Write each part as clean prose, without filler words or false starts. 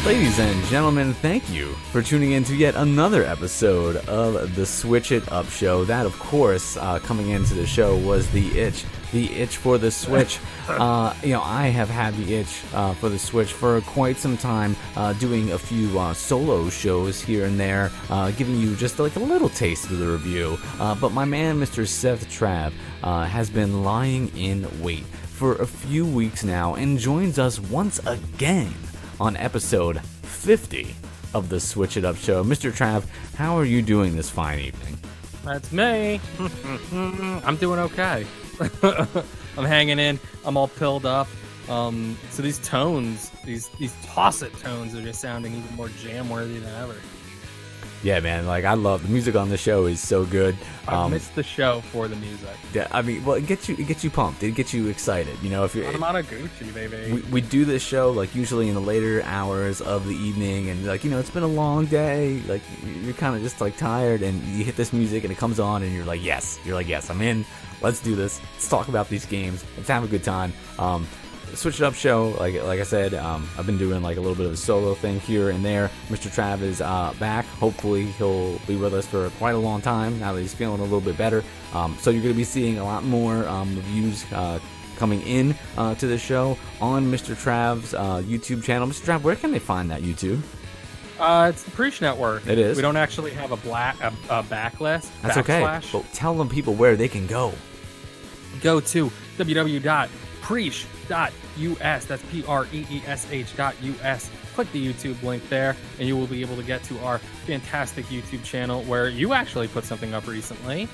Ladies and gentlemen, thank you for tuning in to yet another episode of the Switch It Up Show. That, of course, coming into the show was the itch for the Switch. I have had the itch for the Switch for quite some time, doing a few solo shows here and there, giving you just like a little taste of the review. But my man, Mr. Seth Trav, has been lying in wait for a few weeks now and joins us once again on episode 50 of the Switch It Up Show. Mr. Trav, how are you doing this fine evening? That's me. I'm doing okay. I'm hanging in. I'm all pilled up. So these tones, these toss-it tones are just sounding even more jam-worthy than ever. Yeah, man, like I love the music on the show is so good. I missed the show for the music. Yeah, I mean, well, it gets you pumped. It gets you excited. You know, if you're I'm out of Gucci, baby. We do this show like usually in the later hours of the evening, and like it's been a long day. Like you're kind of just like tired, and you hit this music and it comes on, and you're like, yes, I'm in. Let's do this. Let's talk about these games. Let's have a good time. Switch It Up Show, like I said, I've been doing like a little bit of a solo thing here and there. Mr. Trav is back. Hopefully he'll be with us for quite a long time now that he's feeling a little bit better. So you're going to be seeing a lot more reviews coming in to the show on Mr. Trav's YouTube channel. Mr. Trav, where can they find that YouTube? It's the Preach Network. It is. We don't actually have a backlist. That's okay. But tell them people where they can go. Go to www.preach.us. That's preesh.us. Click the YouTube link there, and you will be able to get to our fantastic YouTube channel where you actually put something up recently.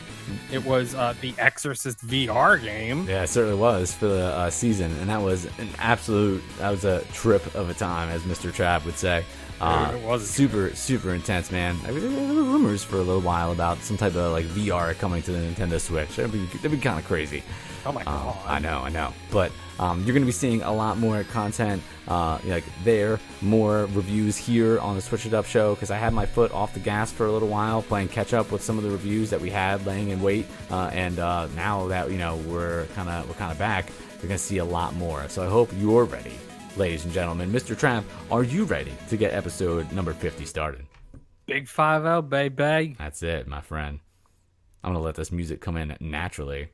It was the Exorcist VR game. Yeah, it certainly was for the season, and that was a trip of a time, as Mr. Trav would say. It was super intense, man. There were rumors for a little while about some type of like VR coming to the Nintendo Switch. That'd be kind of crazy. Oh my god! I know. But you're going to be seeing a lot more content more reviews here on the Switch It Up Show, because I had my foot off the gas for a little while, playing catch up with some of the reviews that we had laying in wait, and now that we're kind of back, you're going to see a lot more. So I hope you're ready, ladies and gentlemen. Mr. Trav, are you ready to get episode number 50 started? Big 5-0, baby. That's it, my friend. I'm going to let this music come in naturally.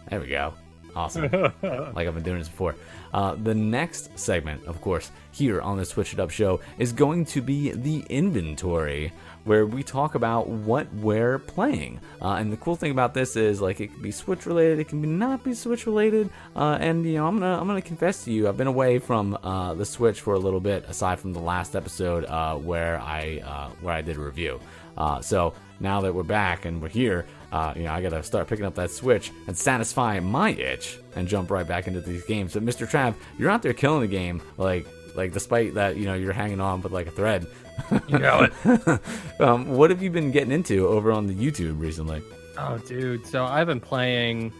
There we go. Awesome. Like I've been doing this before. The next segment, of course, here on the Switch It Up Show is going to be the inventory, where we talk about what we're playing. And the cool thing about this is, like, it can be Switch related, it can not be Switch related. And I'm gonna confess to you, I've been away from the Switch for a little bit, aside from the last episode where I did a review. So now that we're back and we're here, I gotta start picking up that Switch and satisfy my itch and jump right back into these games. But Mr. Trav, you're out there killing the game, like despite that, you're hanging on with like a thread. You know it. What have you been getting into over on the YouTube recently? Oh, dude. So I've been playing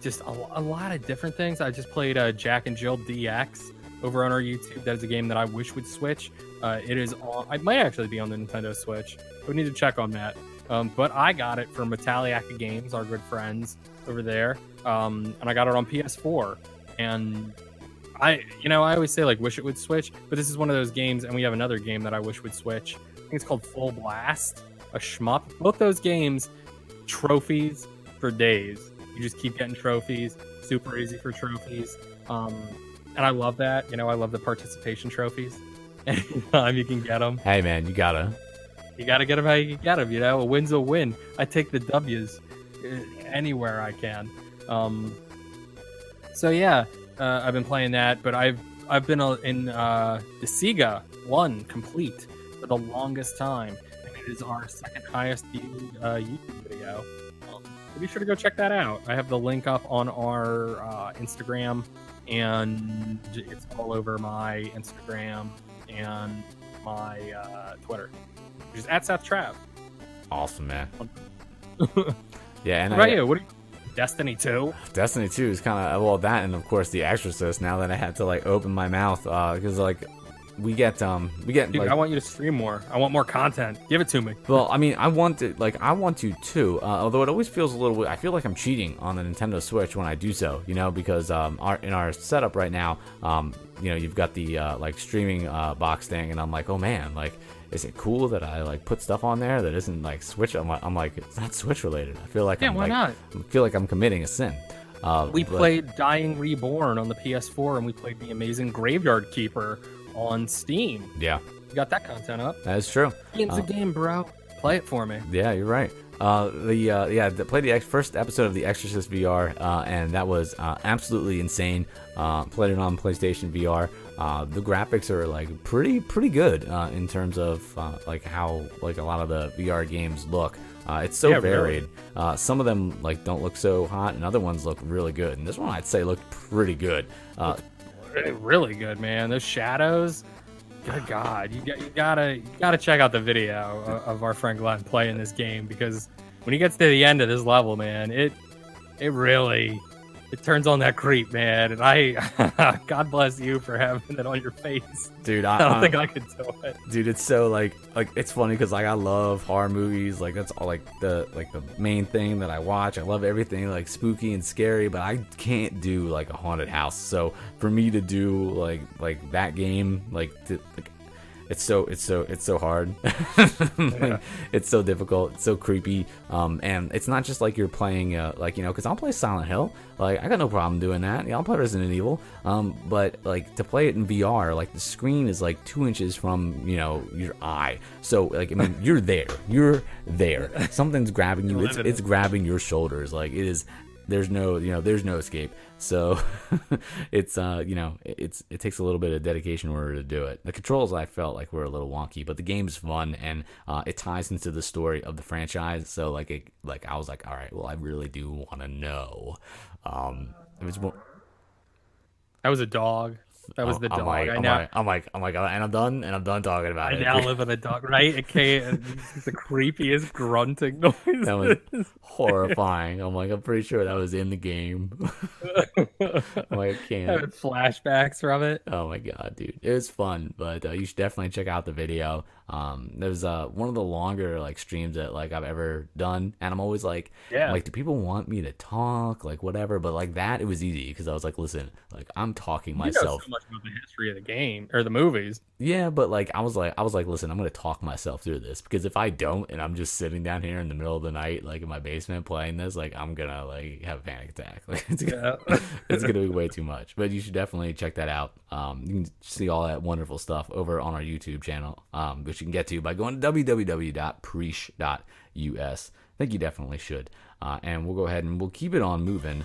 just a lot of different things. I just played Jack and Jill DX over on our YouTube. That is a game that I wish would Switch. It is on. It might actually be on the Nintendo Switch. We need to check on that. But I got it from Italiaca Games, our good friends over there. And I got it on PS4. And I always say, like, wish it would Switch, but this is one of those games, and we have another game that I wish would Switch. I think it's called Full Blast, a shmup. Both those games, trophies for days. You just keep getting trophies, super easy for trophies. And I love that. I love the participation trophies. Anytime you can get them. Hey, man, you gotta get them how you can get them. A win's a win. I take the W's anywhere I can. So yeah, I've been playing that, but I've been in the Sega 1 complete for the longest time, and it is our second highest viewed YouTube video. So be sure to go check that out. I have the link up on our Instagram, and it's all over my Instagram and my Twitter, which is @SethTrav. Awesome, man. Yeah, and what about you? What are you? Destiny 2? Destiny 2 is kind of, that, and of course The Exorcist, now that I had to like open my mouth, because like Dude, like, I want you to stream more. I want more content. Give it to me. well, I mean, I want to too. Although it always feels a little. I feel like I'm cheating on the Nintendo Switch when I do so. Because in our setup right now, you've got the like streaming box thing, and I'm like, oh man, like, is it cool that I like put stuff on there that isn't like Switch? I'm like, it's not Switch related. I feel like why not? I feel like I'm committing a sin. We played Dying Reborn on the PS4, and we played The Amazing Graveyard Keeper on Steam. Yeah, You got that content up. that is true. Game's a game, bro. Play it for me. Yeah, you're right. Played the first episode of The Exorcist VR, and that was absolutely insane. Played it on PlayStation VR. The graphics are like pretty good in terms of like how like a lot of the VR games look. It's so varied. Really. Some of them like don't look so hot, and other ones look really good. And this one I'd say looked pretty good. Really good, man. Those shadows. Good God, you gotta check out the video of our friend Glenn playing this game, because when he gets to the end of this level, man, it really turns on that creep, man. And I God bless you for having it on your face, dude. I don't think I could do it, dude. It's so like it's funny because like I love horror movies. Like that's all like the main thing that I watch. I love everything like spooky and scary, but I can't do like a haunted house. So for me to do like that game, it's so hard. Yeah. It's so difficult. It's so creepy. And it's not just like you're playing, because I'll play Silent Hill. Like I got no problem doing that. Yeah, I'll play Resident Evil. But like to play it in VR, like the screen is like 2 inches from your eye. So like I mean, you're there. You're there. Something's grabbing you. It's grabbing your shoulders. Like it is. There's no escape. So it takes a little bit of dedication in order to do it. The controls I felt like were a little wonky, but the game's fun and it ties into the story of the franchise. So I was like, all right, well, I really do want to know. It was more. That was a dog. That was the dog. I'm like, and I'm done talking about I it. now live in a dog, right? It's the creepiest grunting noise. That was horrifying. I'm like, I'm pretty sure that was in the game. I'm like, I can't. Having flashbacks from it. Oh my god, dude, it was fun. But you should definitely check out the video. There's one of the longer like streams that like I've ever done, and I'm always like, do people want me to talk, like whatever? But like that, it was easy because I was like, listen, like I'm talking myself. You know so much about the history of the game or the movies. Yeah, but like I was like, listen, I'm gonna talk myself through this, because if I don't, and I'm just sitting down here in the middle of the night, like in my basement playing this, like I'm gonna like have a panic attack. Like it's gonna be way too much. But you should definitely check that out. You can see all that wonderful stuff over on our YouTube channel, which you can get to by going to www.preach.us. I think you definitely should. And we'll go ahead and we'll keep it on moving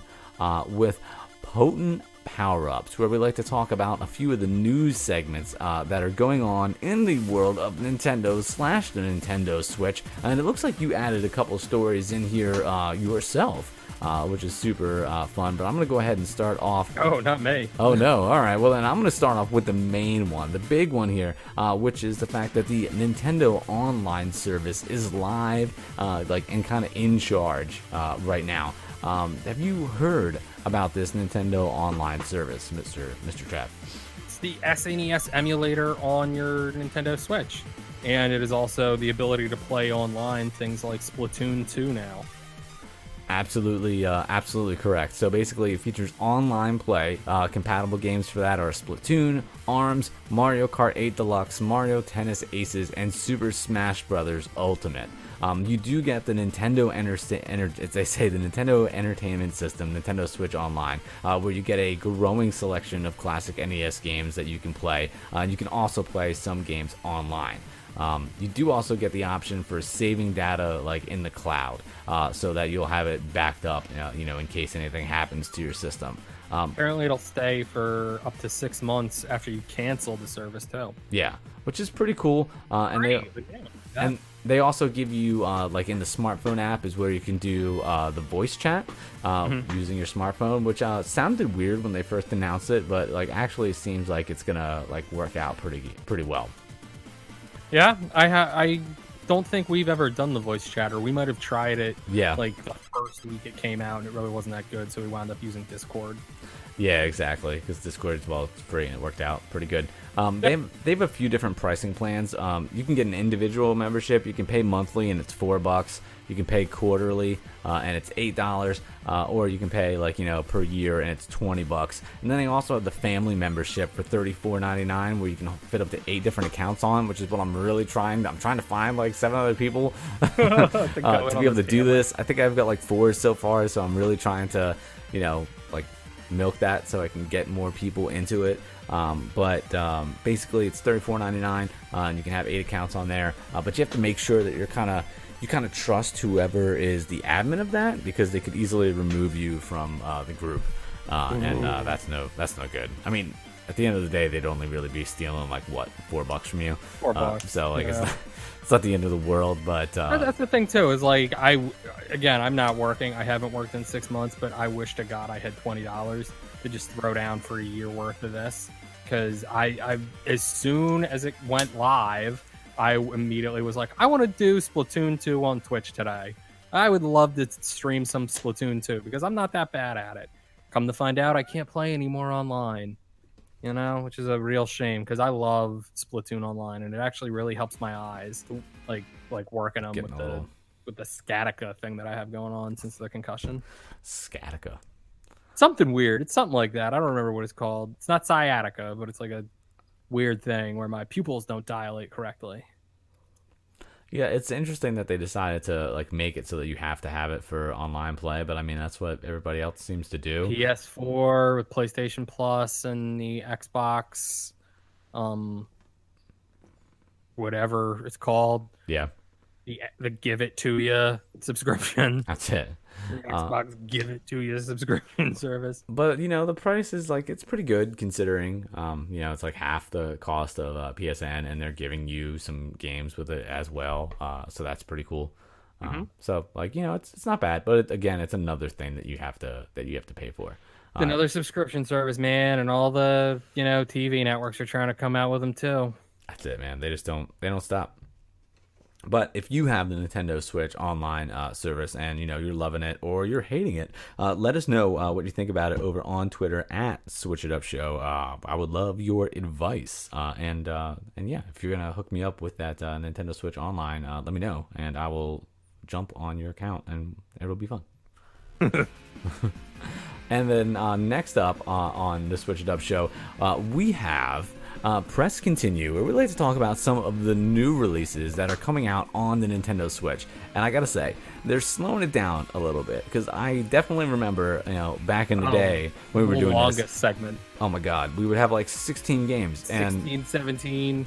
with Potent Power-Ups, where we like to talk about a few of the news segments that are going on in the world of Nintendo / the Nintendo Switch. And it looks like you added a couple stories in here yourself, which is super fun. But I'm going to go ahead and start off. Oh, not me. Oh, no. All right. Well, then I'm going to start off with the main one, the big one here, which is the fact that the Nintendo Online service is live, and kind of in charge right now. Have you heard about this Nintendo Online service, Mr. Trev? It's the SNES emulator on your Nintendo Switch, and it is also the ability to play online things like Splatoon 2 now. Absolutely correct. So basically, it features online play. Compatible games for that are Splatoon, ARMS, Mario Kart 8 Deluxe, Mario Tennis Aces, and Super Smash Bros. Ultimate. You do get the Nintendo the Nintendo Entertainment System, Nintendo Switch Online, where you get a growing selection of classic NES games that you can play. You can also play some games online. You do also get the option for saving data like in the cloud, so that you'll have it backed up, in case anything happens to your system. Apparently, it'll stay for up to 6 months after you cancel the service too. Yeah, which is pretty cool. And they also give you like in the smartphone app is where you can do the voice chat using your smartphone, which sounded weird when they first announced it, but like actually seems like it's gonna like work out pretty well. Yeah, I don't think we've ever done the voice chat, or we might have tried it. Yeah, like the first week it came out, and it really wasn't that good, so we wound up using Discord. Yeah, exactly. Because Discord, well, it's free and it worked out pretty good. They have a few different pricing plans. You can get an individual membership. You can pay monthly and it's $4. You can pay quarterly and it's $8. Or you can pay per year and it's $20. And then they also have the family membership for $34.99 where you can fit up to 8 different accounts on, which is what I'm really trying. I'm trying to find like 7 other people to be able to do this. I think I've got like 4 so far, so I'm really trying to, milk that so I can get more people into it. But basically it's $34.99 and you can have 8 accounts on there. But you have to make sure that you kind of trust whoever is the admin of that, because they could easily remove you from the group, and that's no good. I mean, at the end of the day, they'd only really be stealing like what, $4 from you. $4. So like it's not the end of the world, but that's the thing too. Is like I'm not working. I haven't worked in 6 months, but I wish to God I had $20 to just throw down for a year worth of this, because I as soon as it went live, I immediately was like, I want to do Splatoon 2 on Twitch today. I would love to stream some Splatoon 2 because I'm not that bad at it. Come to find out, I can't play anymore online, which is a real shame because I love Splatoon online and it actually really helps my eyes, like working them with the sciatica thing that I have going on since the concussion. Sciatica. Something weird. It's something like that. I don't remember what it's called. It's not sciatica, but it's like a weird thing where my pupils don't dilate correctly. Yeah, it's interesting that they decided to make it so that you have to have it for online play, but I mean that's what everybody else seems to do. PS4 with PlayStation Plus and the Xbox, whatever it's called. Yeah. The Give It To You subscription. That's it. Xbox Give It To You subscription service. But the price is it's pretty good considering it's like half the cost of PSN, and they're giving you some games with it as well. So that's pretty cool. So it's not bad, but again, it's another thing that you have to pay for. Another subscription service, man, and all the TV networks are trying to come out with them too. That's it, man. They don't stop. But if you have the Nintendo Switch online service and you're loving it or you're hating it, let us know what you think about it over on Twitter at Switch It Up Show. I would love your advice. And yeah, if you're gonna hook me up with that Nintendo Switch online, let me know and I will jump on your account and it'll be fun. And then next up on the Switch It Up Show, we have Press Continue, where we like to talk about some of the new releases that are coming out on the Nintendo Switch. And I gotta say, they're slowing it down a little bit, because I definitely remember, back in the day when we were doing longest this segment. Oh my god, we would have like 16 games. 16, 17,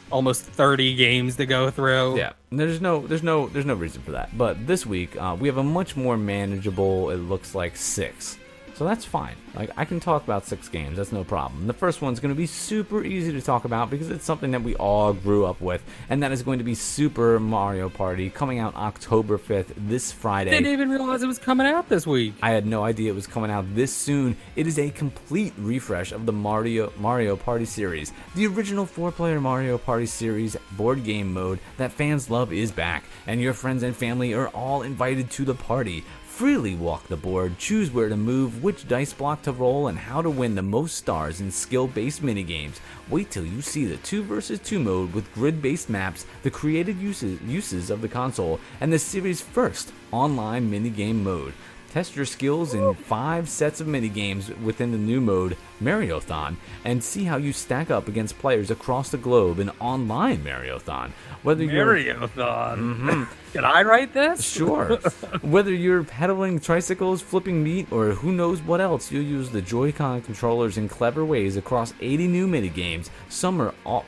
almost 30 games to go through. Yeah, there's no reason for that. But this week, we have a much more manageable, it looks like 6. So that's fine. I can talk about 6 games. That's no problem. The first one's going to be super easy to talk about because it's something that we all grew up with, and that is going to be Super Mario Party, coming out October 5th, this Friday. Didn't even realize it was coming out this week. I had no idea it was coming out this soon. It is a complete refresh of the Mario Party series. The original 4-player Mario Party series board game mode that fans love is back, and your friends and family are all invited to the party. Freely walk the board, choose where to move, which dice block to roll, and how to win the most stars in skill-based minigames. Wait till you see the 2 vs 2 mode with grid-based maps, the creative uses of the console, and the series' first online minigame mode. Test your skills in 5 sets of minigames within the new mode, Mariothon, and see how you stack up against players across the globe in online Mariothon. Mariothon. Can I write this? Sure. Whether you're pedaling tricycles, flipping meat, or who knows what else, you'll use the Joy-Con controllers in clever ways across 80 new minigames. Some are all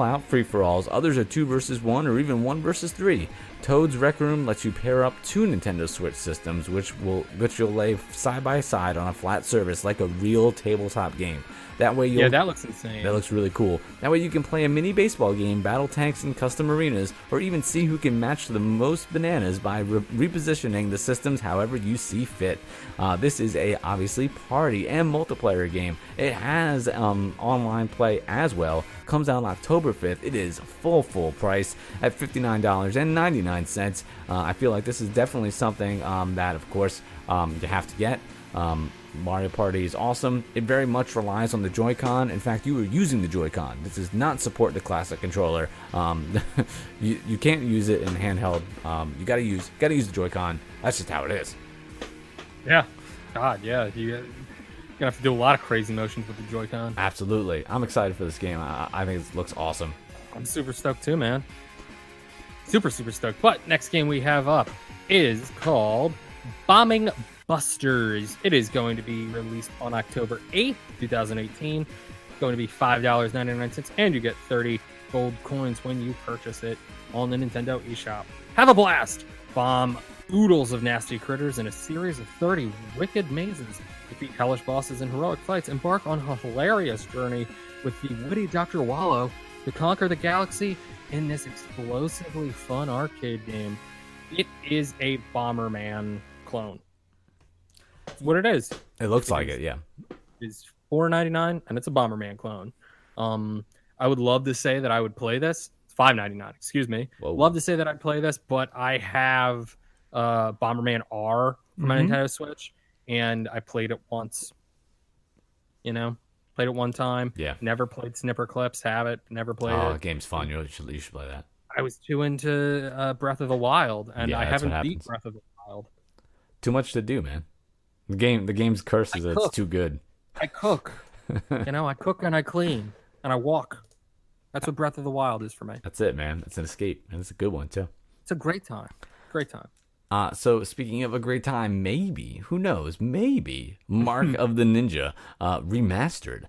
out free-for-alls, others are 2 vs 1 or even 1 vs 3. Toad's Rec Room lets you pair up 2 Nintendo Switch systems, which you'll lay side by side on a flat surface like a real tabletop game. That way that looks insane. That looks really cool. That way you can play a mini baseball game, battle tanks in custom arenas, or even see who can match the most bananas by repositioning the systems however you see fit. This is a obviously party and multiplayer game. It has online play as well. Comes out October 5th. It is full price at $59.99. I feel like this is definitely something that, of course, you have to get. Mario Party is awesome. It very much relies on the Joy-Con. In fact, you were using the Joy-Con. This does not support the classic controller. You can't use it in handheld. You gotta use the Joy-Con. That's just how it is. Yeah. God, yeah. You're gonna have to do a lot of crazy motions with the Joy-Con. Absolutely. I'm excited for this game. I think it looks awesome. I'm super stoked too, man. Super stoked. But next game we have up is called Bombing Busters. It is going to be released on October 8th, 2018. It's going to be $5.99, and you get 30 gold coins when you purchase it on the Nintendo eShop. Have a blast! Bomb oodles of nasty critters in a series of 30 wicked mazes. Defeat hellish bosses in heroic fights. Embark on a hilarious journey with the witty Dr. Wallow to conquer the galaxy in this explosively fun arcade game. It is a Bomberman clone. That's what it is. It looks like it, yeah. It's $4.99 and it's a Bomberman clone. I would love to say that I would play this. It's $5.99, excuse me. Whoa. Love to say that I'd play this, but I have Bomberman R for my Nintendo Switch, and I played it once. Played it one time. Yeah. Never played Snipper Clips. Have it. Never played it. Oh, the game's fun. You should play that. I was too into Breath of the Wild, and Yeah, I that's haven't what beat happens. Breath of the Wild. Too much to do, man. The game's curse is that it's too good. I cook. I cook and I clean and I walk. That's what Breath of the Wild is for me. That's it, man. It's an escape, and it's a good one too. It's a great time. Great time. So speaking of a great time, maybe, who knows, maybe Mark of the Ninja Remastered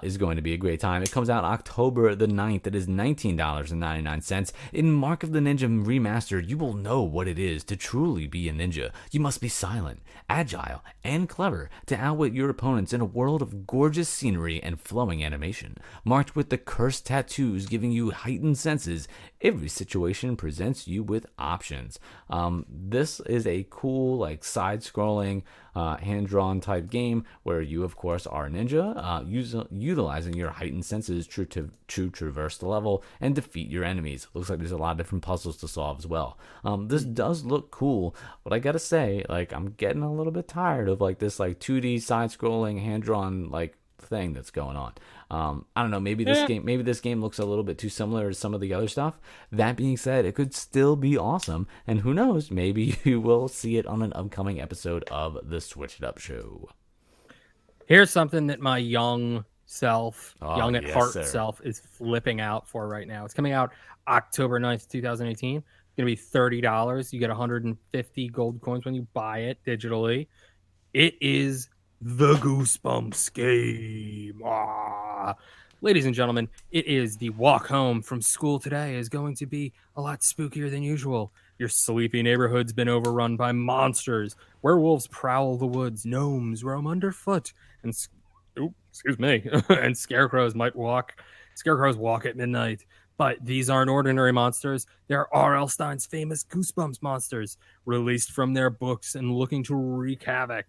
is going to be a great time. It comes out October the 9th. It is $19.99. In Mark of the Ninja Remastered, you will know what it is to truly be a ninja. You must be silent, agile, and clever to outwit your opponents in a world of gorgeous scenery and flowing animation. Marked with the cursed tattoos giving you heightened senses, every situation presents you with options. This is a cool, like, side-scrolling, hand-drawn type game where you, of course, are a ninja, utilizing your heightened senses to traverse the level and defeat your enemies. Looks like there's a lot of different puzzles to solve as well. This does look cool, but I gotta say, like, I'm getting a little bit tired of, like, this, like, 2D side-scrolling, hand-drawn, like, thing that's going on. I don't know, maybe this game looks a little bit too similar to some of the other stuff. That being said, it could still be awesome, and who knows, maybe you will see it on an upcoming episode of the Switch It Up Show. Here's something that my young self, young at heart sir. self, is flipping out for right now. It's coming out October 9th, 2018. It's going to be $30. You get 150 gold coins when you buy it digitally. It is the Goosebumps game. Ladies and gentlemen, it is the walk home from school today is going to be a lot spookier than usual. Your sleepy neighborhood's been overrun by monsters. Werewolves prowl the woods. Gnomes roam underfoot. And and scarecrows walk at midnight. But these aren't ordinary monsters. They're R.L. Stein's famous Goosebumps monsters, released from their books and looking to wreak havoc.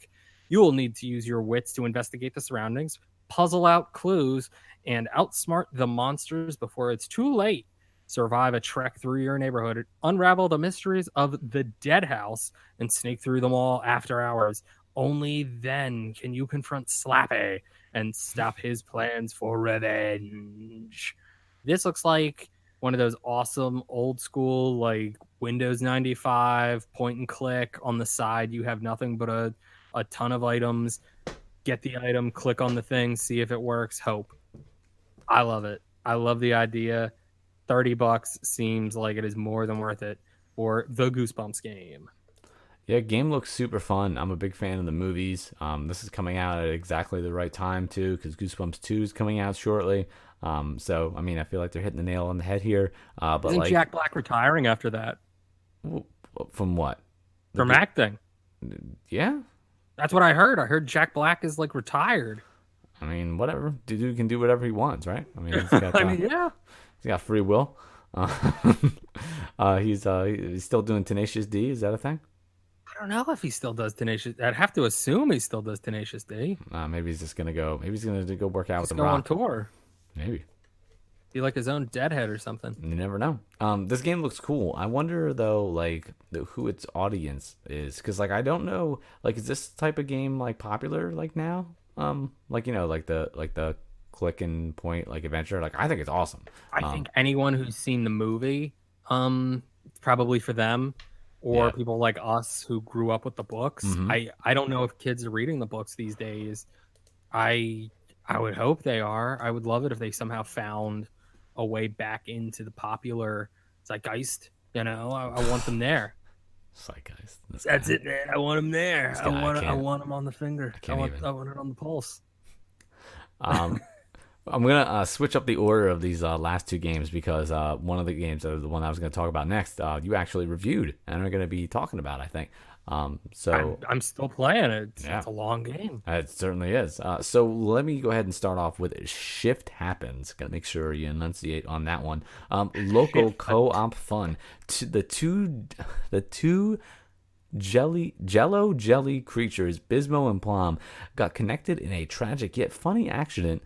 You will need to use your wits to investigate the surroundings, puzzle out clues, and outsmart the monsters before it's too late. Survive a trek through your neighborhood, unravel the mysteries of the dead house, and sneak through them all after hours. Only then can you confront Slappy and stop his plans for revenge. This looks like one of those awesome old school, like, Windows 95 point and click. On the side you have nothing but a ton of items. Get the item, click on the thing, see if it works, hope. I love it. I love the idea. $30 seems like it is more than worth it for the Goosebumps game. Yeah, game looks super fun. I'm a big fan of the movies. This is coming out at exactly the right time too, because Goosebumps 2 is coming out shortly. So I mean, I feel like they're hitting the nail on the head here. But Isn't like, Jack Black retiring after that? From what? From acting. Yeah. That's what I heard. I heard Jack Black is, like, retired. I mean, whatever. Dude can do whatever he wants, right? I mean, he's got, yeah. He's got free will. He's still doing Tenacious D. Is that a thing? I don't know if he still does Tenacious. I'd have to assume he still does Tenacious D. Maybe he's just gonna go. Maybe he's gonna go work out with Just the go on Rock. tour. Maybe. Be like his own deadhead or something. You never know. This game looks cool. I wonder though, like who its audience is, because like I don't know, like is this type of game like popular like now? Like like the click and point like adventure. Like I think it's awesome. I think anyone who's seen the movie, it's probably for them, or people like us who grew up with the books. Mm-hmm. I don't know if kids are reading the books these days. I would hope they are. I would love it if they somehow found a way back into the popular zeitgeist. I want them there. Zeitgeist. That's it, man. I want them there. I want them on the finger. I want it on the pulse. I'm gonna switch up the order of these last two games because one of the games, the one I was gonna talk about next, you actually reviewed and are gonna be talking about, I think. So I'm still playing it. It's a long game. It certainly is. So let me go ahead and start off with Shift Happens. Gotta make sure you enunciate on that one. Local co-op fun. The two Jello jelly creatures, Bismo and Plum, got connected in a tragic yet funny accident,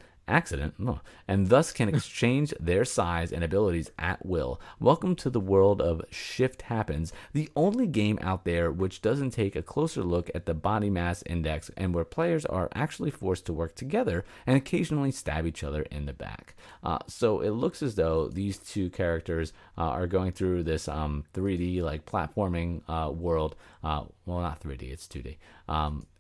and thus can exchange their size and abilities at will. Welcome to the world of Shift Happens, the only game out there which doesn't take a closer look at the body mass index and where players are actually forced to work together and occasionally stab each other in the back. So it looks as though these two characters are going through this 3D like platforming world. Well, not 3D, it's 2D.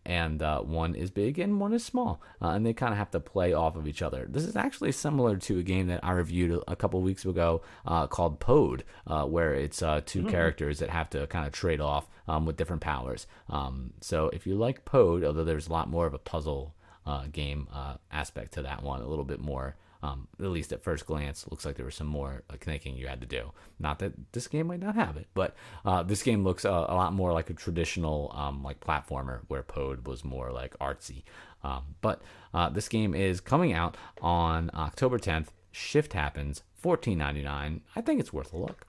And one is big and one is small, and they kind of have to play off of each other. This is actually similar to a game that I reviewed a couple weeks ago called Pode, where it's two characters that have to kind of trade off with different powers. So if you like Pode, although there's a lot more of a puzzle game aspect to that one, a little bit more. At least at first glance, looks like there was some more thinking you had to do. Not that this game might not have it, but this game looks a lot more like a traditional like platformer, where Pode was more like artsy. But this game is coming out on October 10th. Shift Happens, $14.99. I think it's worth a look.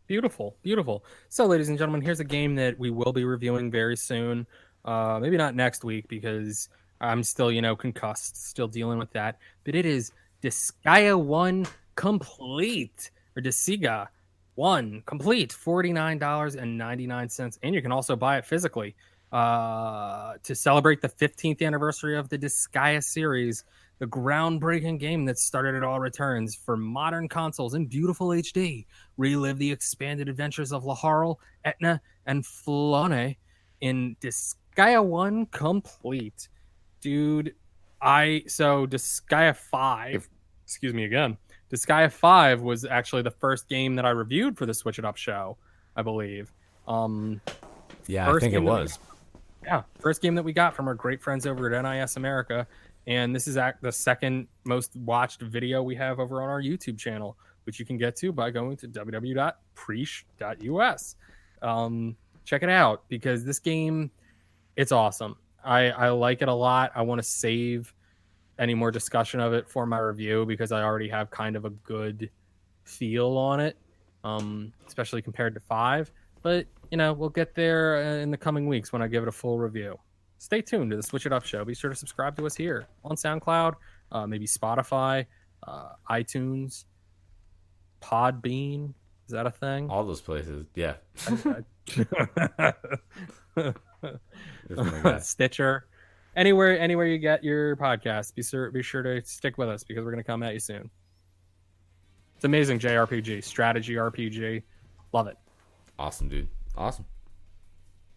Beautiful, beautiful. So, ladies and gentlemen, here's a game that we will be reviewing very soon. Maybe not next week because I'm still, concussed, still dealing with that. But it is Disgaea 1 Complete, or Disgaea 1 Complete, $49.99. And you can also buy it physically. To celebrate the 15th anniversary of the Disgaea series, the groundbreaking game that started it all returns for modern consoles in beautiful HD. Relive the expanded adventures of Laharl, Etna, and Flonne in Disgaea 1 Complete. Dude, Disgaea 5, excuse me again. Disgaea 5 was actually the first game that I reviewed for the Switch It Up show, I believe. Yeah, I think it was. First game that we got from our great friends over at NIS America. And this is the second most watched video we have over on our YouTube channel, which you can get to by going to www.preach.us. Check it out, because this game, it's awesome. I like it a lot. I want to save any more discussion of it for my review because I already have kind of a good feel on it, especially compared to 5. But, we'll get there in the coming weeks when I give it a full review. Stay tuned to the Switch It Up show. Be sure to subscribe to us here on SoundCloud, maybe Spotify, iTunes, Podbean. Is that a thing? All those places, yeah. Stitcher, anywhere you get your podcast, be sure to stick with us because we're going to come at you soon. It's amazing JRPG, strategy RPG. Love it. Awesome, dude. Awesome.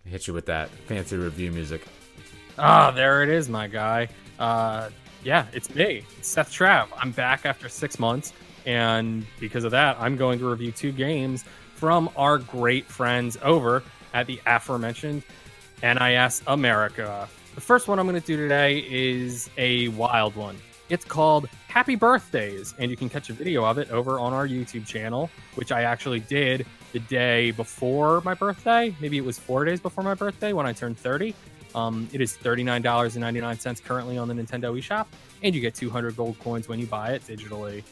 Hit you with that fancy review music. There it is, my guy. Yeah, it's me. It's Seth Trav. I'm back after 6 months, and because of that, I'm going to review 2 games from our great friends over at the aforementioned NIS America. The first one I'm going to do today is a wild one. It's called Happy Birthdays, and you can catch a video of it over on our YouTube channel, which I actually did the day before my birthday. Maybe it was 4 days before my birthday when I turned 30. It is $39.99 currently on the Nintendo eShop, and you get 200 gold coins when you buy it digitally.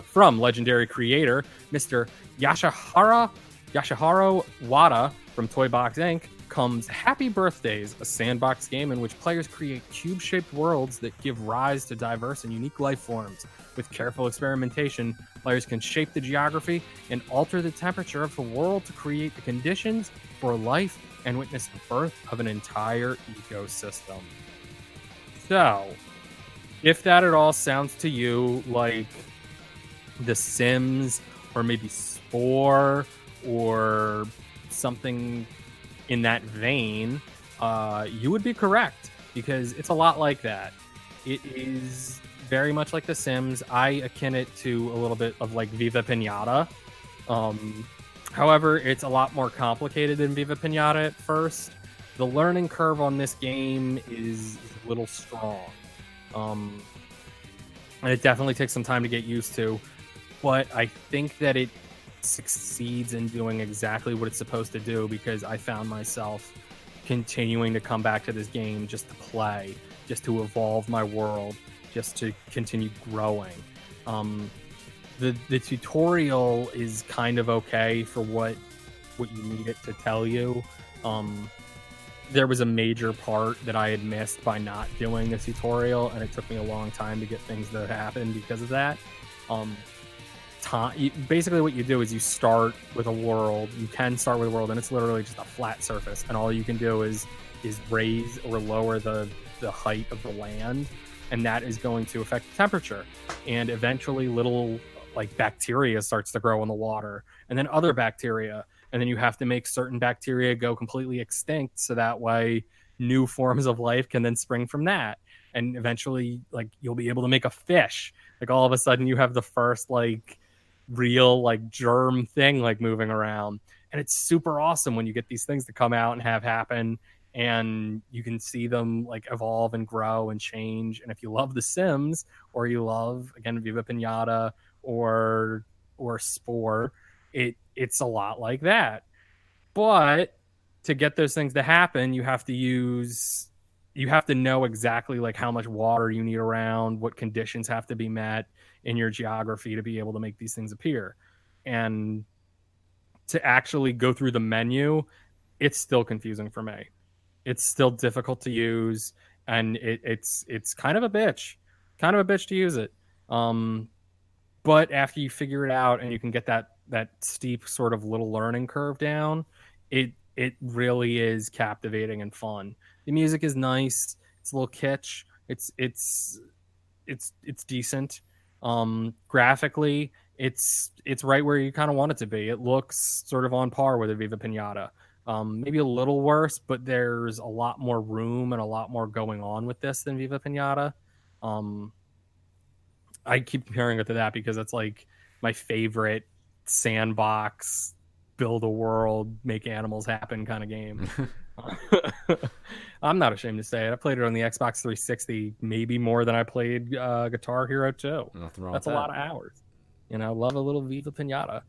From legendary creator Mr. Yasuhiro Wada from Toy Box Inc., comes Happy Birthdays, a sandbox game in which players create cube-shaped worlds that give rise to diverse and unique life forms. With careful experimentation, players can shape the geography and alter the temperature of the world to create the conditions for life and witness the birth of an entire ecosystem. So, if that at all sounds to you like The Sims or maybe Spore or something in that vein, you would be correct, because it's a lot like that. It is very much like The Sims. I akin it to a little bit of like Viva Pinata. However, it's a lot more complicated than Viva Pinata at first. The learning curve on this game is a little strong. And it definitely takes some time to get used to. But I think that it succeeds in doing exactly what it's supposed to do, because I found myself continuing to come back to this game just to play, just to evolve my world, just to continue growing. The tutorial is kind of okay for what you need it to tell you. There was a major part that I had missed by not doing the tutorial, and it took me a long time to get things to happen because of that. Basically what you do is you start with a world. You can start with a world, and it's literally just a flat surface, and all you can do is raise or lower the height of the land, and that is going to affect the temperature. And eventually little like bacteria starts to grow in the water, and then other bacteria, and then you have to make certain bacteria go completely extinct so that way new forms of life can then spring from that. And eventually, like, you'll be able to make a fish. Like, all of a sudden you have the first like real like germ thing like moving around, and it's super awesome when you get these things to come out and have happen, and you can see them like evolve and grow and change. And if you love The Sims, or you love, again, Viva Pinata or Spore, it's a lot like that. But to get those things to happen, you have to know exactly like how much water you need around, what conditions have to be met in your geography to be able to make these things appear. And to actually go through the menu, it's still confusing for me. It's still difficult to use, and it's kind of a bitch to use it. But after you figure it out and you can get that steep sort of little learning curve down, it really is captivating and fun. The music is nice. It's a little kitsch. It's decent. Graphically, it's right where you kind of want it to be. It looks sort of on par with a Viva Pinata. Maybe a little worse, but there's a lot more room and a lot more going on with this than Viva Pinata. I keep comparing it to that because it's like my favorite sandbox, build a world, make animals happen kind of game. I'm not ashamed to say it. I played it on the Xbox 360 maybe more than I played Guitar Hero 2. Nothing wrong That's with a that. lot of hours. Love a little Viva Pinata.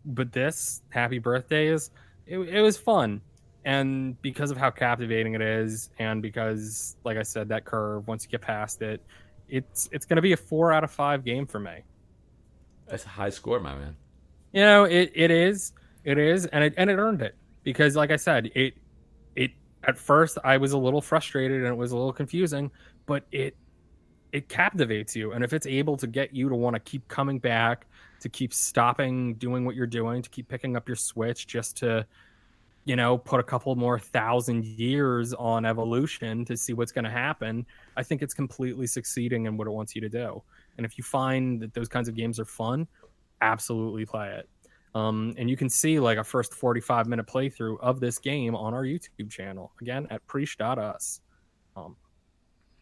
But this, Happy Birthdays, it was fun. And because of how captivating it is, and because, like I said, that curve, once you get past it, it's going to be a 4 out of 5 game for me. That's a high score, my man. It is, and it earned it, because, like I said, it at first I was a little frustrated and it was a little confusing, but it captivates you, and if it's able to get you to want to keep coming back, to keep stopping doing what you're doing, to keep picking up your Switch just to put a couple more 1,000 years on evolution to see what's going to happen, I think it's completely succeeding in what it wants you to do. And if you find that those kinds of games are fun, absolutely play it. And you can see like a first 45-minute playthrough of this game on our YouTube channel, again, at preach.us.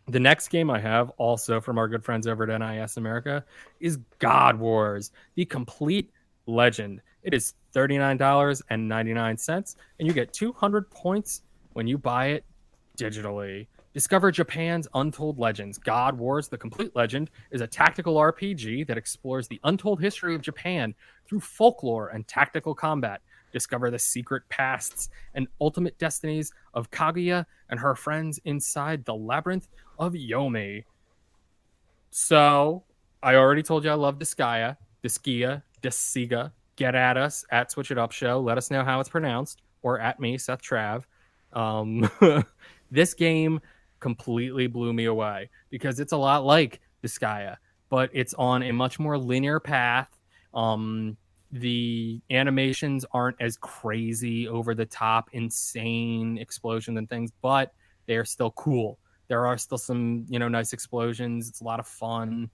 The next game I have, also from our good friends over at NIS America, is God Wars, the complete legend. It is $39.99, and you get 200 points when you buy it digitally. Discover Japan's untold legends. God Wars, the complete legend, is a tactical RPG that explores the untold history of Japan through folklore and tactical combat. Discover the secret pasts and ultimate destinies of Kaguya and her friends inside the labyrinth of Yomi. So, I already told you I love Disgaea, Disgaea, Disgaea. Get at us at Switch It Up Show. Let us know how it's pronounced. or at me, Seth Trav. Um, this game completely blew me away because it's a lot like Disgaea, but it's on a much more linear path. The animations aren't as crazy, over the top, insane explosions and things, but they're still cool. There are still some, nice explosions. It's a lot of fun.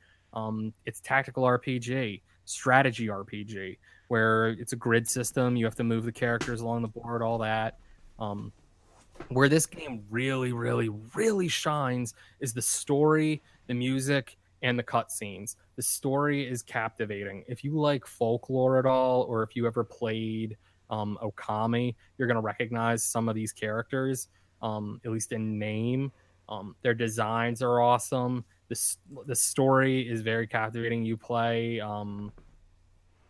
It's tactical RPG, strategy RPG, where it's a grid system. You have to move the characters along the board, all that. Where this game really, really, really shines is the story, the music, and the cutscenes. The story is captivating. If you like folklore at all, or if you ever played Okami, you're going to recognize some of these characters, at least in name. Their designs are awesome. The story is very captivating. You play, God,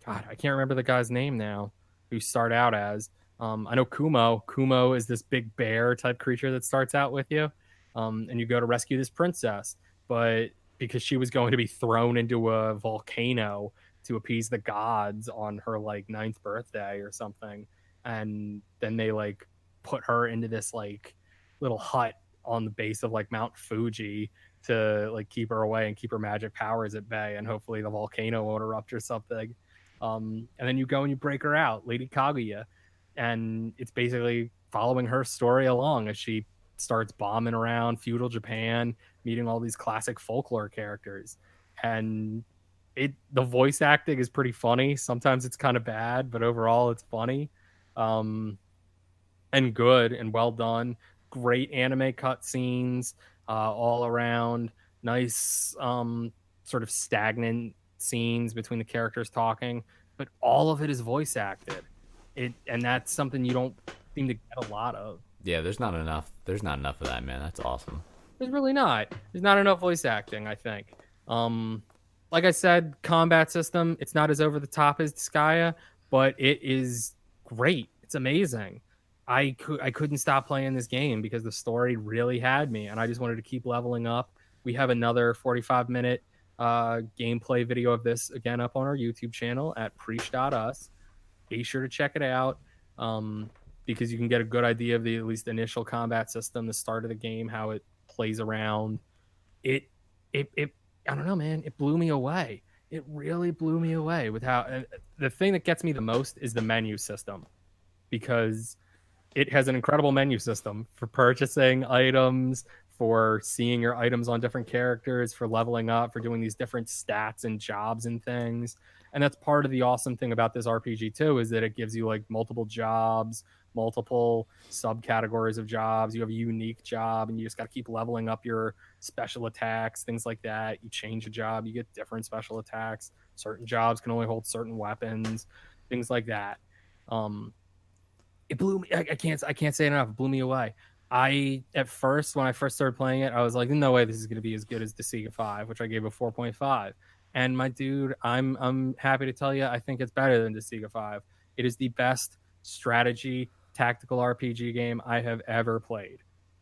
I can't remember the guy's name now, who you start out as. I know Kumo. Kumo is this big bear type creature that starts out with you, and you go to rescue this princess. But because she was going to be thrown into a volcano to appease the gods on her like 9th birthday or something, and then they like put her into this like little hut on the base of like Mount Fuji to like keep her away and keep her magic powers at bay, and hopefully the volcano won't erupt or something. And then you go and you break her out, Lady Kaguya, and it's basically following her story along as she starts bombing around feudal Japan, meeting all these classic folklore characters. And the voice acting is pretty funny. Sometimes it's kind of bad, but overall it's funny, and good and well done. Great anime cutscenes, all around. Nice, sort of stagnant scenes between the characters talking, but all of it is voice acted. And that's something you don't seem to get a lot of. Yeah, there's not enough of that, man. That's awesome. There's really not. There's not enough voice acting, I think. Like I said, combat system, it's not as over the top as Disgaea, but it is great. It's amazing. I couldn't stop playing this game because the story really had me, and I just wanted to keep leveling up. We have another 45-minute gameplay video of this again up on our YouTube channel at preach.us. Be sure to check it out, because you can get a good idea of the at least initial combat system, the start of the game, how it plays around. It I don't know, man. It blew me away. It really blew me away with how. The thing that gets me the most is the menu system, because it has an incredible menu system for purchasing items, for seeing your items on different characters, for leveling up, for doing these different stats and jobs and things. And that's part of the awesome thing about this RPG too, is that it gives you like multiple jobs, multiple subcategories of jobs. You have a unique job, and you just got to keep leveling up your special attacks, things like that. You change a job, you get different special attacks. Certain jobs can only hold certain weapons, things like that. It blew me. I can't say it enough. It blew me away. At first, when I first started playing it, I was like, no way this is going to be as good as Disgaea 5, which I gave a 4.5. And my dude, I'm happy to tell you, I think it's better than Disgaea 5. It is the best strategy tactical RPG game I have ever played.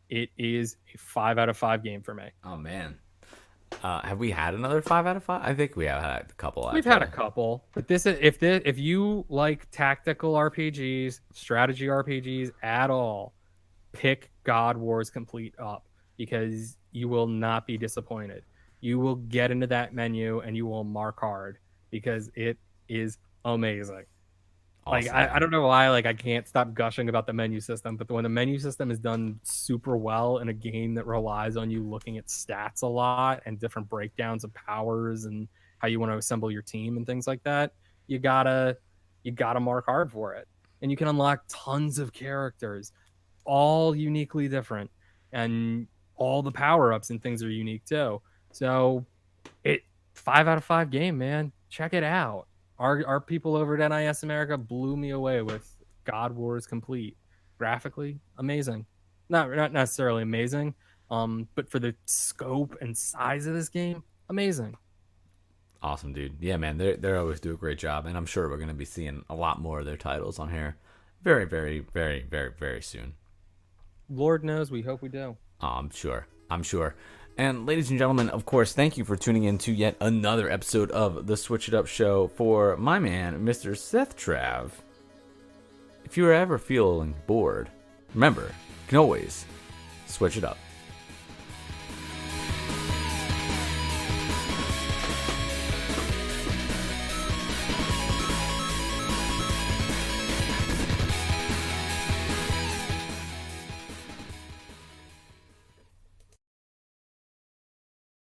It is a 5 out of 5 game for me. Oh man, have we had another 5 out of 5? I think we have had a couple. We've had a couple, but if you like tactical RPGs, strategy RPGs at all, pick God Wars Complete up, because you will not be disappointed. You will get into that menu and you will mark hard, because it is amazing. Awesome. Like I don't know why I can't stop gushing about the menu system, but when the menu system is done super well in a game that relies on you looking at stats a lot and different breakdowns of powers and how you want to assemble your team and things like that, you gotta mark hard for it. And you can unlock tons of characters, all uniquely different, and all the power-ups and things are unique too. So 5 out of 5 game, man. Check it out. Our people over at NIS America blew me away with God Wars Complete. Graphically, amazing. Not necessarily amazing, but for the scope and size of this game, amazing. Awesome, dude. Yeah, man, they always do a great job, and I'm sure we're going to be seeing a lot more of their titles on here very, very, very, very, very soon. Lord knows, we hope we do. I'm sure. And ladies and gentlemen, of course, thank you for tuning in to yet another episode of the Switch It Up Show for my man, Mr. Seth Trav. if you're ever feeling bored, remember, you can always switch it up.